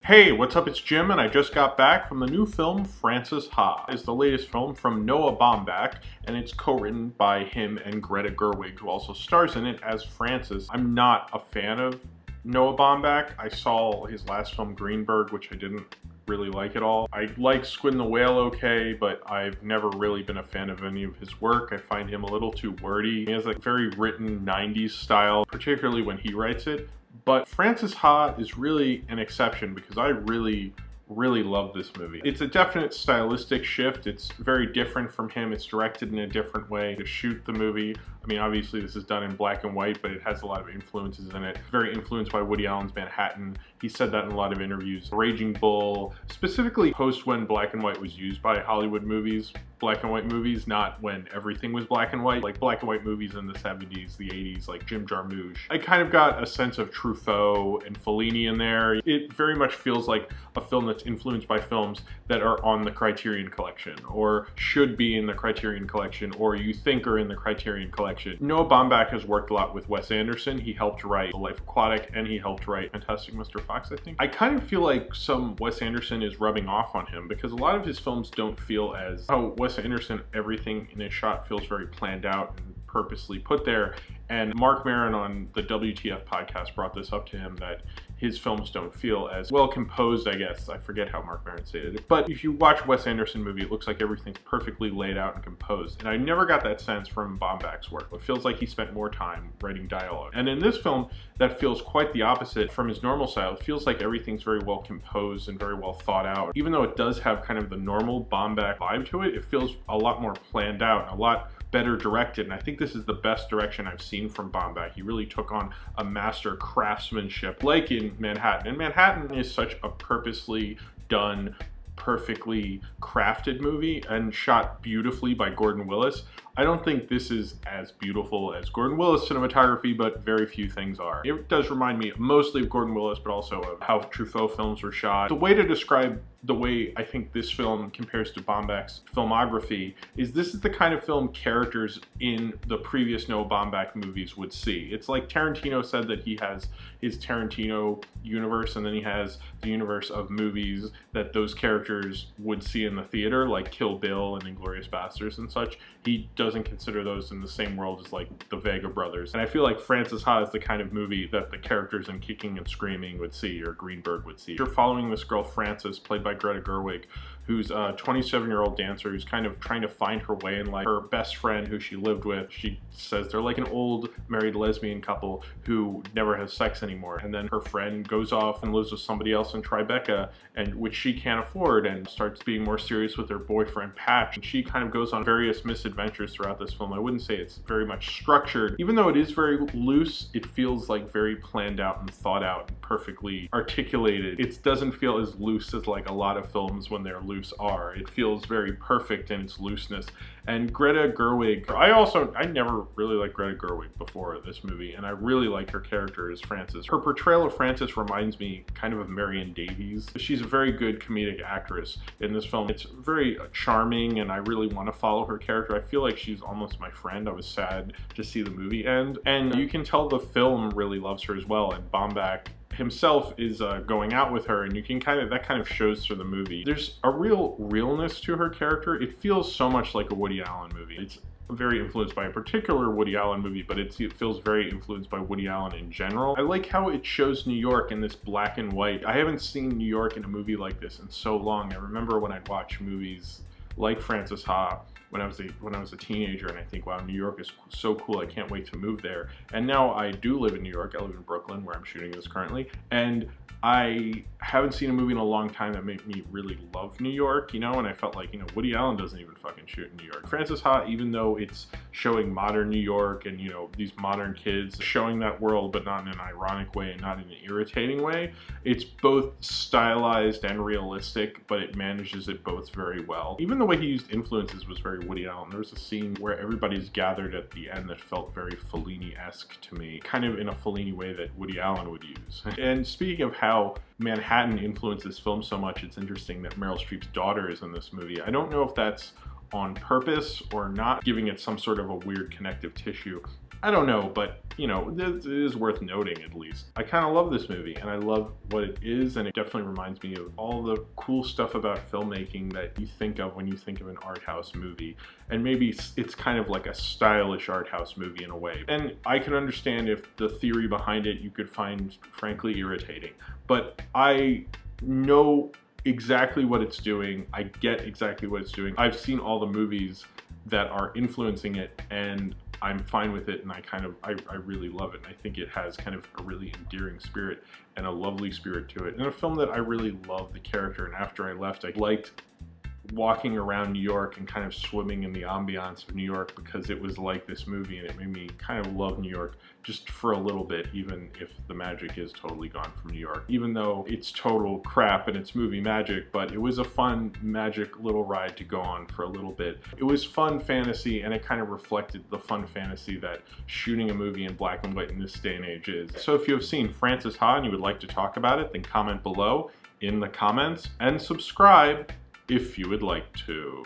Hey, what's up? It's Jim, and I just got back from the new film Frances Ha. It's the latest film from Noah Baumbach, and it's co-written by him and Greta Gerwig, who also stars in it as Frances. I'm not a fan of Noah Baumbach. I saw his last film, Greenberg, which I didn't really like at all. I like Squid and the Whale okay, but I've never really been a fan of any of his work. I find him a little too wordy. He has a very written 90s style, particularly when he writes it. But Frances Ha is really an exception because I really love this movie. It's a definite stylistic shift. It's very different from him. It's directed in a different way to shoot the movie. I mean, obviously this is done in black and white, but it has a lot of influences in it. Very influenced by Woody Allen's Manhattan. He said that in a lot of interviews. Raging Bull, specifically post when black and white was used by Hollywood movies. Black and white movies, not when everything was black and white. Like black and white movies in the 70s, the 80s, like Jim Jarmusch. I kind of got a sense of Truffaut and Fellini in there. It very much feels like a film that's influenced by films that are on the Criterion Collection, or should be in the Criterion Collection, or you think are in the Criterion Collection. Noah Baumbach has worked a lot with Wes Anderson. He helped write The Life Aquatic, and he helped write Fantastic Mr. Fox, I think. I kind of feel like some Wes Anderson is rubbing off on him, because a lot of his films don't feel as how Wes Anderson, everything in his shot feels very planned out and purposely put there. And Mark Maron on the WTF podcast brought this up to him, that his films don't feel as well composed, I guess. I forget how Mark Maron stated it. But if you watch a Wes Anderson movie, it looks like everything's perfectly laid out and composed. And I never got that sense from Baumbach's work. It feels like he spent more time writing dialogue. And in this film, that feels quite the opposite from his normal style. It feels like everything's very well composed and very well thought out. Even though it does have kind of the normal Baumbach vibe to it, it feels a lot more planned out, a lot better directed, and I think this is the best direction I've seen from Baumbach. He really took on a master craftsmanship, like in Manhattan. And Manhattan is such a purposely done, perfectly crafted movie and shot beautifully by Gordon Willis. I don't think this is as beautiful as Gordon Willis cinematography, but very few things are. It does remind me mostly of Gordon Willis, but also of how Truffaut films were shot. The way to describe the way I think this film compares to Baumbach's filmography is this is the kind of film characters in the previous Noah Baumbach movies would see. It's like Tarantino said that he has his Tarantino universe, and then he has the universe of movies that those characters would see in the theater, like Kill Bill and Inglourious Basterds and such. He doesn't consider those in the same world as like the Vega brothers. And I feel like Frances Ha is the kind of movie that the characters in Kicking and Screaming would see, or Greenberg would see. You're following this girl Frances, played by Greta Gerwig, who's a 27-year-old dancer who's kind of trying to find her way in life. Her best friend, who she lived with, she says they're like an old married lesbian couple who never has sex anymore. And then her friend goes off and lives with somebody else in Tribeca, and which she can't afford, and starts being more serious with her boyfriend Patch. And she kind of goes on various misadventures throughout this film. I wouldn't say it's very much structured. Even though it is very loose, it feels like very planned out and thought out and perfectly articulated. It doesn't feel as loose as like a lot of films when they're loose are. It feels very perfect in its looseness. And Greta Gerwig, I never really liked Greta Gerwig before this movie, and I really like her character as Frances. Her portrayal of Frances reminds me kind of Marion Davies. She's a very good comedic actress in this film. It's very charming, and I really want to follow her character. I feel like she's almost my friend. I was sad to see the movie end. And you can tell the film really loves her as well, and Baumbach himself is going out with her, and you can that kind of shows through the movie. There's a real realness to her character. It feels so much like a Woody Allen movie. It's very influenced by a particular Woody Allen movie, but it feels very influenced by Woody Allen in general. I like how it shows New York in this black and white. I haven't seen New York in a movie like this in so long. I remember when I'd watch movies like Frances Ha when I was a teenager, and I think, wow, New York is so cool, I can't wait to move there. And now I do live in New York. I live in Brooklyn, where I'm shooting this currently, and I haven't seen a movie in a long time that made me really love New York, you know, and I felt like, you know, Woody Allen doesn't even fucking shoot in New York. Frances Ha, even though it's showing modern New York and, you know, these modern kids showing that world, but not in an ironic way and not in an irritating way, it's both stylized and realistic, but it manages it both very well. Even the way he used influences was very Woody Allen. There was a scene where everybody's gathered at the end that felt very Fellini-esque to me, kind of in a Fellini way that Woody Allen would use. And speaking of how Manhattan influenced this film so much, it's interesting that Meryl Streep's daughter is in this movie. I don't know if that's on purpose or not, giving it some sort of a weird connective tissue. I don't know, but you know, it is worth noting at least. I kind of love this movie, and I love what it is, and it definitely reminds me of all the cool stuff about filmmaking that you think of when you think of an art house movie. And maybe it's kind of like a stylish art house movie in a way. And I can understand if the theory behind it you could find frankly irritating, but I know exactly what it's doing. I get exactly what it's doing. I've seen all the movies that are influencing it, and I'm fine with it, and I really love it. And I think it has kind of a really endearing spirit and a lovely spirit to it. And a film that I really love the character, and after I left, I liked walking around New York and kind of swimming in the ambiance of New York, because it was like this movie, and it made me kind of love New York just for a little bit, even if the magic is totally gone from New York. Even though it's total crap and it's movie magic, but it was a fun magic little ride to go on for a little bit. It was fun fantasy, and it kind of reflected the fun fantasy that shooting a movie in black and white in this day and age is. So if you have seen Frances Ha and you would like to talk about it, then comment below in the comments and subscribe if you would like to.